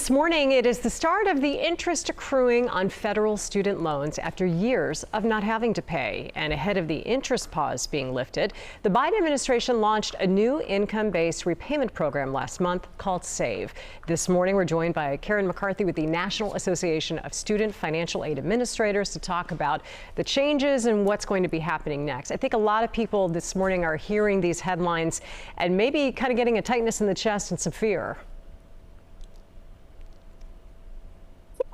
This morning, it is the start of the interest accruing on federal student loans after years of not having to pay. And ahead of the interest pause being lifted, the Biden administration launched a new income-based repayment program last month called SAVE. This morning, we're joined by Karen McCarthy with the National Association of Student Financial Aid Administrators to talk about the changes and what's going to be happening next. I think a lot of people this morning are hearing these headlines and maybe kind of getting a tightness in the chest and some fear.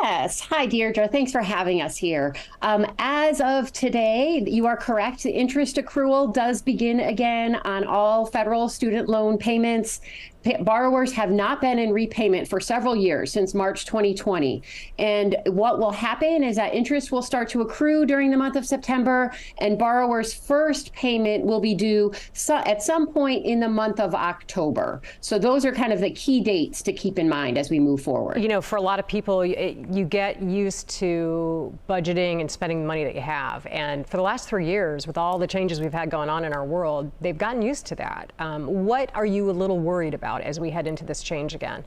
Yes. Hi, Deirdre. Thanks for having us here. As of today, you are correct. The interest accrual does begin again on all federal student loan payments. Borrowers have not been in repayment for several years, since March 2020. And what will happen is that interest will start to accrue during the month of September, and borrowers' first payment will be due at some point in the month of October. So those are kind of the key dates to keep in mind as we move forward. You know, for a lot of people, you get used to budgeting and spending the money that you have. And for the last 3 years, with all the changes we've had going on in our world, they've gotten used to that. What are you a little worried about as we head into this change again?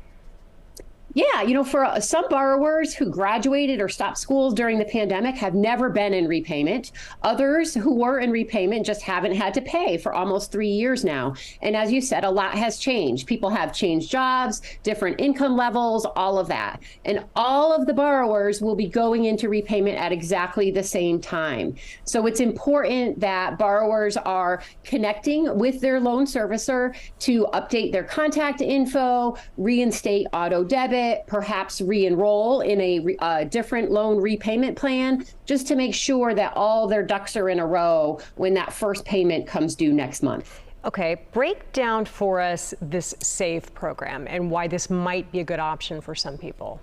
Yeah, you know, for some borrowers who graduated or stopped school during the pandemic have never been in repayment. Others who were in repayment just haven't had to pay for almost 3 years now. And as you said, a lot has changed. People have changed jobs, different income levels, all of that. And all of the borrowers will be going into repayment at exactly the same time. So it's important that borrowers are connecting with their loan servicer to update their contact info, reinstate auto debit, perhaps re-enroll in a different loan repayment plan, just to make sure that all their ducks are in a row when that first payment comes due next month. Okay, break down for us this SAVE program and why this might be a good option for some people.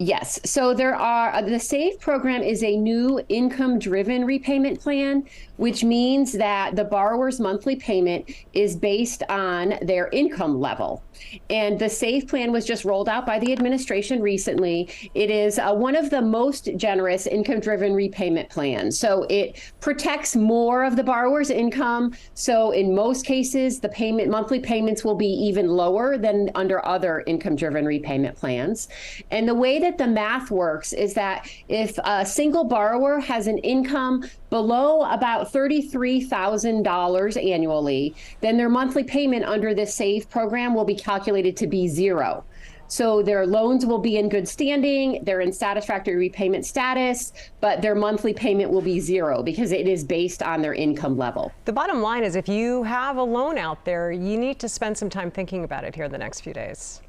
Yes. So the SAVE program is a new income-driven repayment plan, which means that the borrower's monthly payment is based on their income level. And the SAVE plan was just rolled out by the administration recently. It is one of the most generous income-driven repayment plans. So it protects more of the borrower's income. So in most cases, the monthly payments will be even lower than under other income-driven repayment plans. And the way that the math works is that if a single borrower has an income below about $33,000 annually, then their monthly payment under this SAVE program will be calculated to be zero. So their loans will be in good standing, they're in satisfactory repayment status, but their monthly payment will be zero because it is based on their income level. The bottom line is if you have a loan out there, you need to spend some time thinking about it here in the next few days.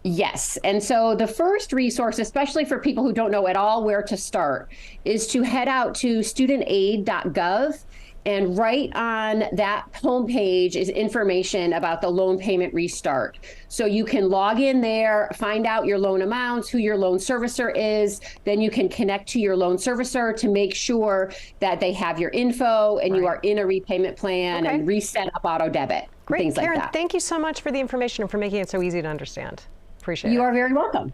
Yes. And so the first resource, especially for people who don't know at all where to start, is to head out to studentaid.gov. And right on that homepage is information about the loan payment restart. So you can log in there, find out your loan amounts, who your loan servicer is. Then you can connect to your loan servicer to make sure that they have your info and you are in a repayment plan and reset up auto debit. Great. Things Karen, like that. Thank you so much for the information and for making it so easy to understand. Appreciate it. You are very welcome.